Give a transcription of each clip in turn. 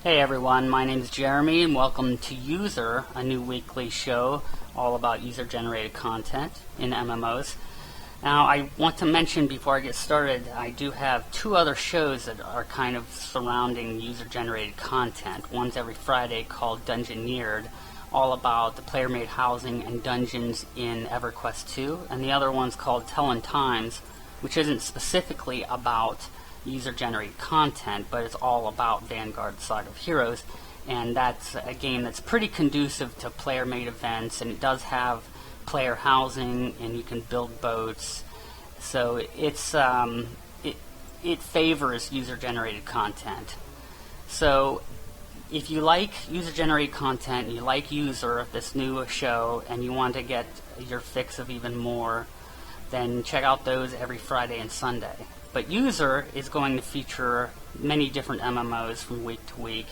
Hey everyone, my name is Jeremy and welcome to Youser, a new weekly show all about user-generated content in MMOs. Now I want to mention before I get started, I do have two other shows that are kind of surrounding user-generated content. One's every Friday called Dungeoneered, all about the player-made housing and dungeons in EverQuest 2, and the other one's called Tellin' Times, which isn't specifically about user-generated content, but it's all about Vanguard Saga of Heroes, and that's a game that's pretty conducive to player-made events, and it does have player housing, and you can build boats, so it's it favors user-generated content. So if you like user-generated content, and you like Youser, this new show, and you want to get your fix of even more, then check out those every Friday and Sunday. But Youser is going to feature many different MMOs from week to week,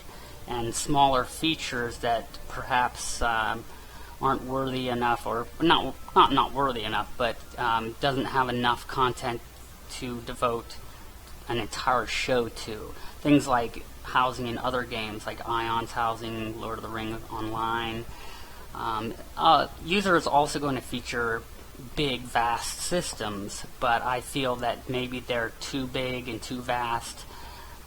and smaller features that perhaps aren't worthy enough, or not worthy enough, but doesn't have enough content to devote an entire show to. Things like housing in other games, like Ion's housing, Lord of the Rings Online. Youser is also going to feature big, vast systems, but I feel that maybe they're too big and too vast,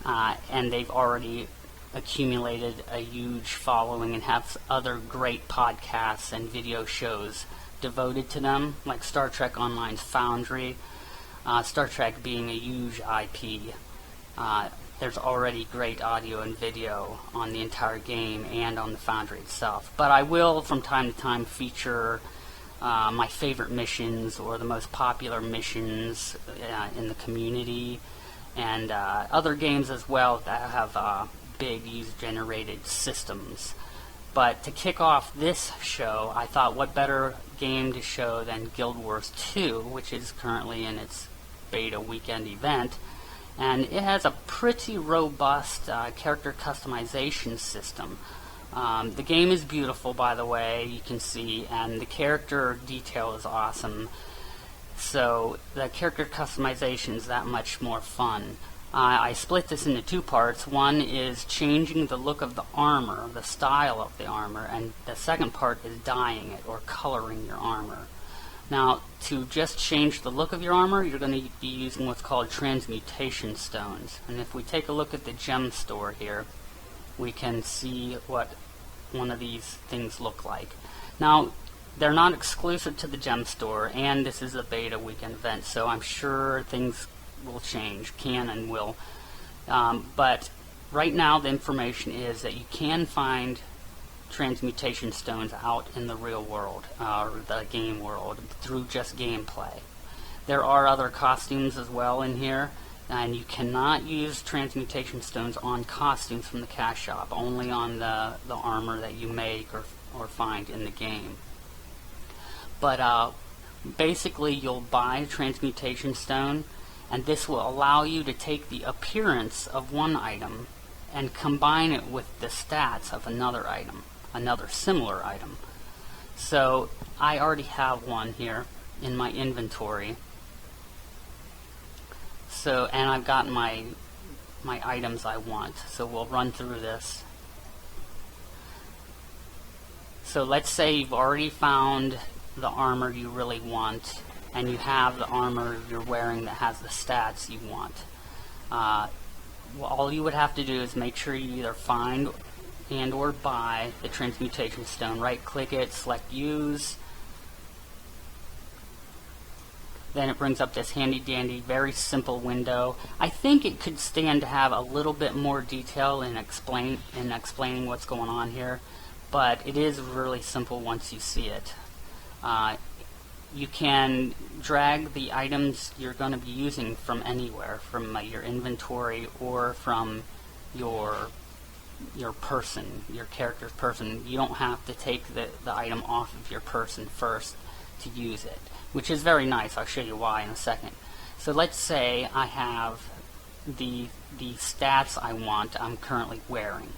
and they've already accumulated a huge following and have other great podcasts and video shows devoted to them, like Star Trek Online's Foundry. Star Trek being a huge IP, there's already great audio and video on the entire game and on the Foundry itself. But I will, from time to time, feature my favorite missions or the most popular missions in the community, and other games as well that have big user-generated systems. But to kick off this show, I thought what better game to show than Guild Wars 2, which is currently in its beta weekend event, and it has a pretty robust character customization system. The game is beautiful, by the way, you can see, and the character detail is awesome. So the character customization is that much more fun. I split this into two parts. One is changing the look of the armor, the style of the armor, and the second part is dyeing it or coloring your armor. Now, to just change the look of your armor, you're going to be using what's called Transmutation Stones. And if we take a look at the gem store here, we can see what one of these things look like. Now, they're not exclusive to the gem store, and this is a beta weekend event, so I'm sure things will change, can and will. But right now the information is that you can find Transmutation Stones out in the real world, or the game world, through just gameplay. There are other costumes as well in here, and you cannot use Transmutation Stones on costumes from the cash shop, only on the armor that you make or find in the game. But basically you'll buy a Transmutation Stone, and this will allow you to take the appearance of one item and combine it with the stats of another item, another similar item. So I already have one here in my inventory. So, and I've got my items I want, so we'll run through this. So let's say you've already found the armor you really want, and you have the armor you're wearing that has the stats you want. Well, all you would have to do is make sure you either find and or buy the Transmutation Stone. Right click it, select use. Then it brings up this handy dandy, very simple window. I think it could stand to have a little bit more detail in explaining what's going on here, but it is really simple once you see it. You can drag the items you're going to be using from anywhere, from your inventory or from your person, your character's person. You don't have to take the item off of your person first to use it, which is very nice. I'll show you why in a second. So let's say I have the stats I want I'm currently wearing.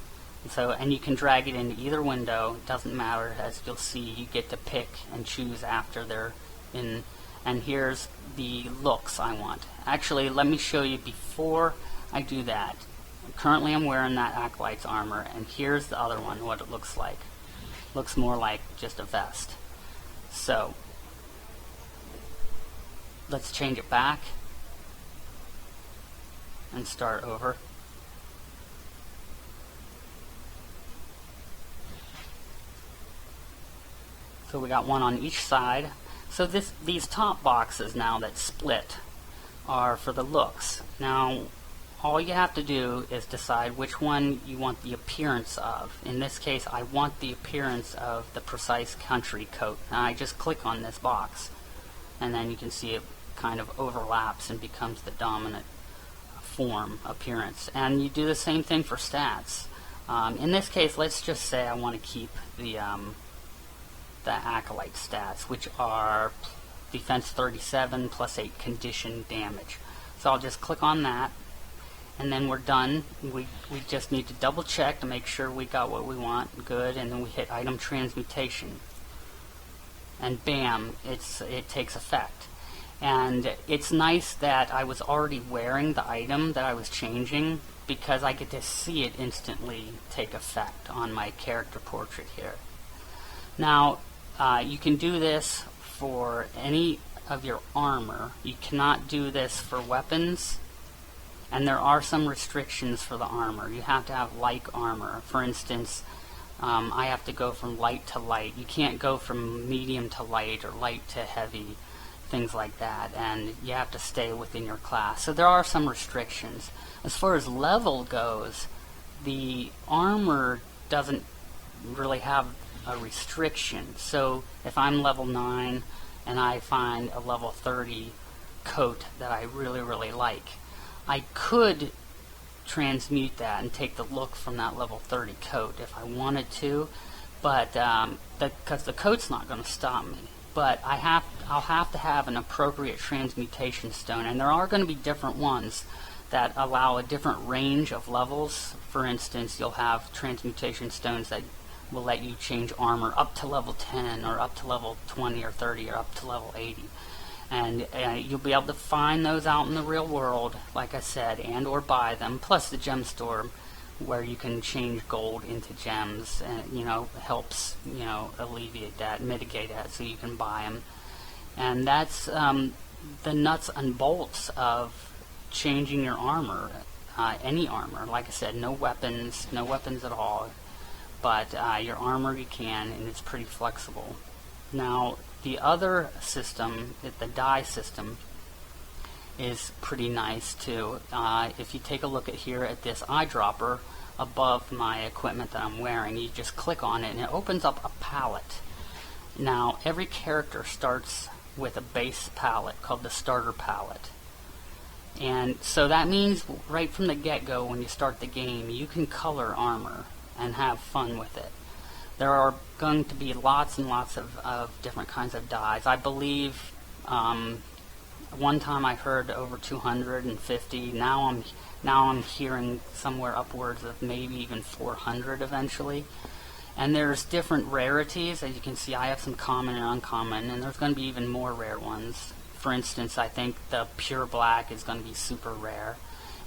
So, and you can drag it into either window, it doesn't matter. As you'll see, you get to pick and choose after they're in, and here's the looks I want. Actually, let me show you before I do that. currently I'm wearing that Acolyte's armor, and here's the other one, what it looks like. Looks more like just a vest. So let's change it back and start over. So we got one on each side. So these top boxes now that split are for the looks. Now all you have to do is decide which one you want the appearance of. In this case, I want the appearance of the precise country coat. Now I just click on this box, and then you can see it kind of overlaps and becomes the dominant form appearance. And you do the same thing for stats. In this case, let's just say I want to keep the Acolyte stats, which are defense 37 plus 8 condition damage. So I'll just click on that, and then we're done. We just need to double check to make sure we got what we want. Good. And then we hit item transmutation, and bam, it takes effect. And it's nice that I was already wearing the item that I was changing, because I get to see it instantly take effect on my character portrait here. Now you can do this for any of your armor. You cannot do this for weapons, and there are some restrictions for the armor. You have to have like armor. For instance, I have to go from light to light. You can't go from medium to light or light to heavy, things like that, and you have to stay within your class. So there are some restrictions. As far as level goes, the armor doesn't really have a restriction. So if I'm level 9 and I find a level 30 coat that I really, really like, I could transmute that and take the look from that level 30 coat if I wanted to, but because the coat's not going to stop me. But I'll have to have an appropriate transmutation stone, and there are going to be different ones that allow a different range of levels. For instance, you'll have transmutation stones that will let you change armor up to level 10 or up to level 20 or 30 or up to level 80. And you'll be able to find those out in the real world, like I said, and or buy them, plus the gem store where you can change gold into gems, and helps alleviate that, mitigate that, so you can buy them. And that's the nuts and bolts of changing your armor, any armor. Like I said, no weapons at all, but your armor you can, and it's pretty flexible. Now the other system, the die system, is pretty nice too. If you take a look at here at this eyedropper above my equipment that I'm wearing, you just click on it and it opens up a palette. Now every character starts with a base palette called the starter palette, and so that means right from the get-go, when you start the game, you can color armor and have fun with it. There are going to be lots and lots of different kinds of dyes. I believe one time I heard over 250. Now I'm hearing somewhere upwards of maybe even 400 eventually. And there's different rarities. As you can see, I have some common and uncommon, and there's going to be even more rare ones. For instance, I think the pure black is going to be super rare.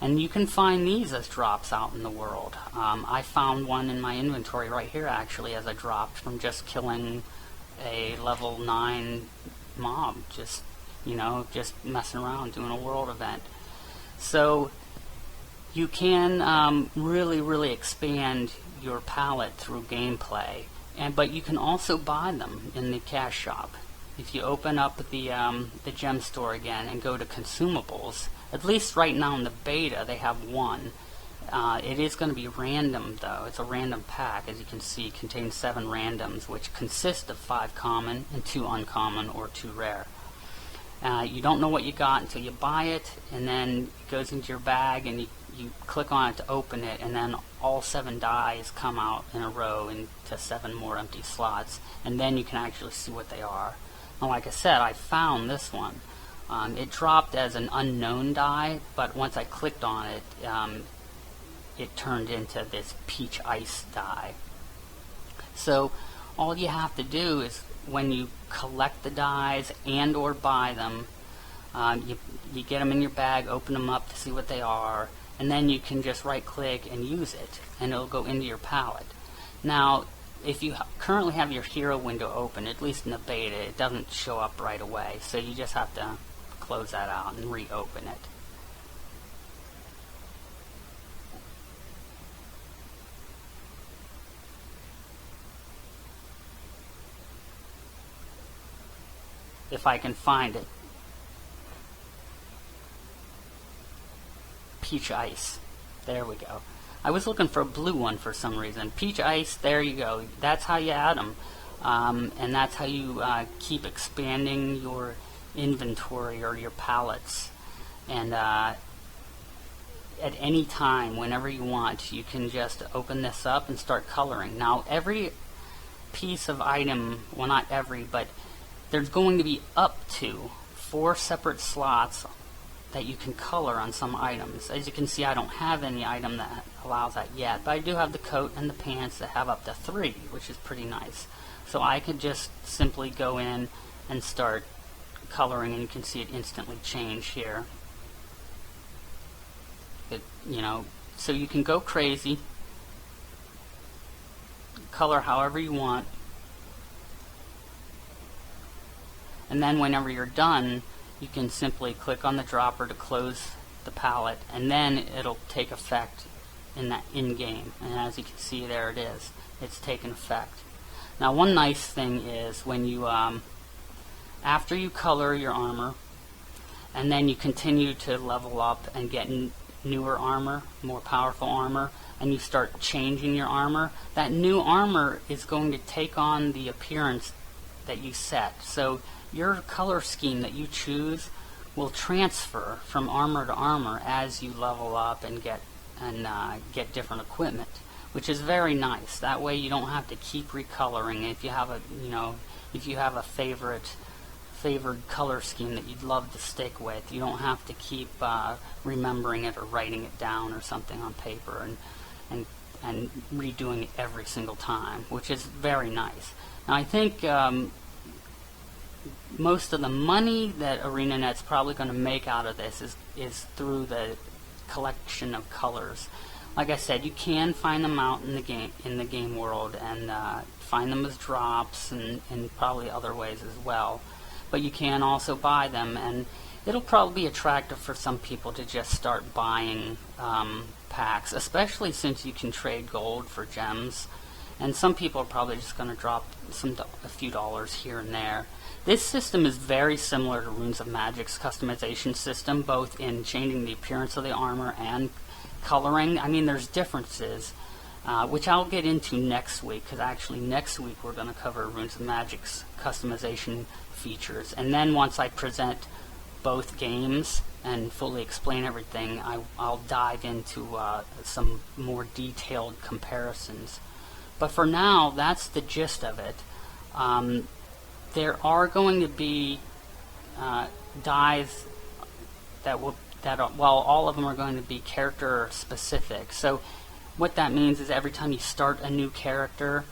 And you can find these as drops out in the world. I found one in my inventory right here, actually, as I dropped from just killing a level 9 mob, just messing around, doing a world event. So you can really, really expand your palette through gameplay, but you can also buy them in the cash shop. If you open up the gem store again and go to consumables, at least right now in the beta they have one. It is going to be random though. It's a random pack. As you can see, it contains 7 randoms, which consist of 5 common and 2 uncommon or 2 rare. You don't know what you got until you buy it, and then it goes into your bag and you click on it to open it, and then all 7 dies come out in a row into 7 more empty slots, and then you can actually see what they are. And like I said, I found this one. It dropped as an unknown die, but once I clicked on it, it turned into this peach ice die. So all you have to do is, when you collect the dies and or buy them, you get them in your bag, open them up to see what they are, and then you can just right click and use it, and it'll go into your palette. Now if you currently have your hero window open, at least in the beta, it doesn't show up right away, so you just have to close that out and reopen it. If I can find it. Peach Ice. There we go. I was looking for a blue one for some reason. Peach Ice, there you go. That's how you add them. And that's how you keep expanding your inventory or your palettes. And at any time, whenever you want, you can just open this up and start coloring. Now, every piece of item, well, not every, but there's going to be up to 4 separate slots that you can color on some items. As you can see, I don't have any item that allows that yet, but I do have the coat and the pants that have up to 3, which is pretty nice. So I could just simply go in and start coloring, and you can see it instantly change here. So you can go crazy, color however you want, and then whenever you're done, you can simply click on the dropper to close the palette, and then it'll take effect in that in-game. And as you can see, there it is. It's taken effect. Now, one nice thing is when you, after you color your armor, and then you continue to level up and get newer armor, more powerful armor, and you start changing your armor, that new armor is going to take on the appearance that you set. So your color scheme that you choose will transfer from armor to armor as you level up and get different equipment, which is very nice. That way you don't have to keep recoloring. If you have a favored color scheme that you'd love to stick with, you don't have to keep remembering it or writing it down or something on paper and redoing it every single time, which is very nice. Now, I think most of the money that ArenaNet's probably going to make out of this is through the collection of colors. Like I said, you can find them out in the game world, and find them as drops and probably other ways as well. But you can also buy them, and it'll probably be attractive for some people to just start buying packs, especially since you can trade gold for gems. And some people are probably just going to drop a few dollars here and there. This system is very similar to Runes of Magic's customization system, both in changing the appearance of the armor and coloring. I mean, there's differences, which I'll get into next week, because actually next week we're going to cover Runes of Magic's customization features. And then once I present both games and fully explain everything, I'll dive into some more detailed comparisons. But for now, that's the gist of it. There are going to be dies well, all of them are going to be character specific. So what that means is every time you start a new character,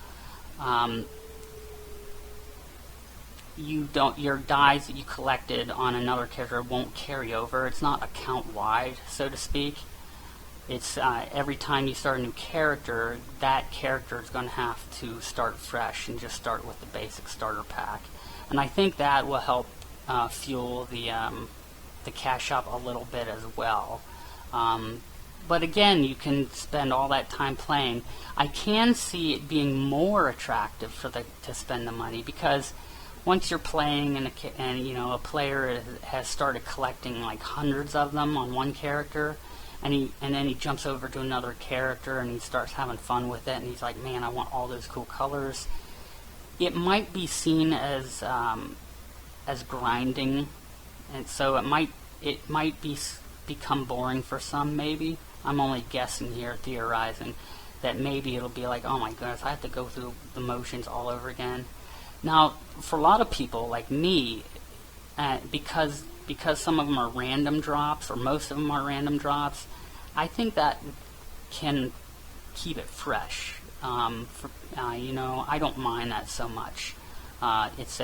your dies that you collected on another character won't carry over. It's not account wide, so to speak. It's every time you start a new character, that character is going to have to start fresh and just start with the basic starter pack. And I think that will help fuel the cash shop a little bit as well. But again, you can spend all that time playing. I can see it being more attractive to spend the money, because once you're playing and a player has started collecting like hundreds of them on one character, and then he jumps over to another character and he starts having fun with it, and he's like, man, I want all those cool colors. It might be seen as grinding, and so it might become boring for some. Maybe I'm only guessing here, theorizing, that maybe it'll be like, oh my goodness, I have to go through the motions all over again. Now, for a lot of people like me, because some of them are random drops, or most of them are random drops, I think that can keep it fresh. I don't mind that so much. It's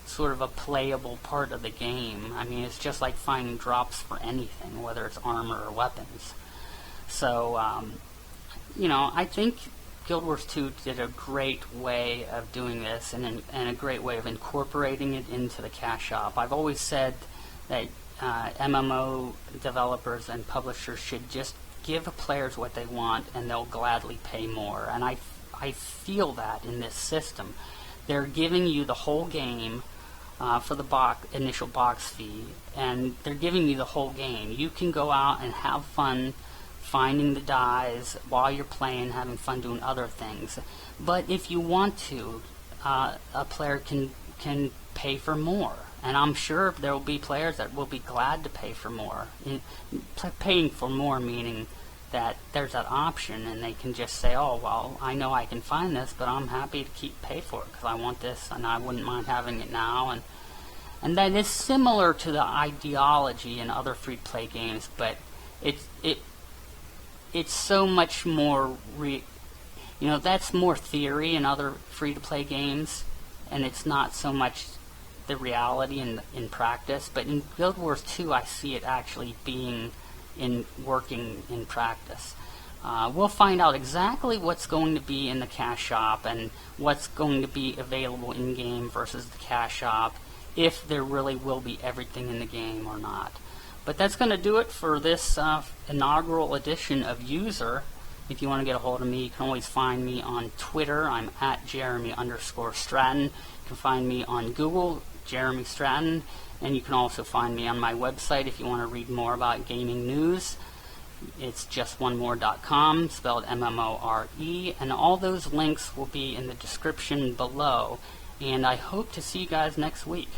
sort of a playable part of the game. I mean, it's just like finding drops for anything, whether it's armor or weapons. So, you know, I think Guild Wars 2 did a great way of doing this, and a great way of incorporating it into the cash shop. I've always said that MMO developers and publishers should just give players what they want, and they'll gladly pay more. And I feel that in this system. They're giving you the whole game for the initial box fee, and they're giving you the whole game. You can go out and have fun finding the dies while you're playing, having fun doing other things. But if you want to, a player can pay for more. And I'm sure there will be players that will be glad to pay for more. Paying for more meaning that there's that option, and they can just say, oh, well, I know I can find this, but I'm happy to pay for it because I want this, and I wouldn't mind having it now. And that is similar to the ideology in other free-to-play games, but it's so much more, you know, that's more theory in other free-to-play games, and it's not so much the reality in practice. But in Guild Wars 2, I see it actually being working in practice. We'll find out exactly what's going to be in the cash shop and what's going to be available in-game versus the cash shop, if there really will be everything in the game or not. But that's going to do it for this inaugural edition of Youser. If you want to get a hold of me, you can always find me on Twitter. I'm at Jeremy_Stratton. You can find me on Google, Jeremy Stratton, and you can also find me on my website if you want to read more about gaming news. It's justonemore.com, spelled M-M-O-R-E, and all those links will be in the description below. And I hope to see you guys next week.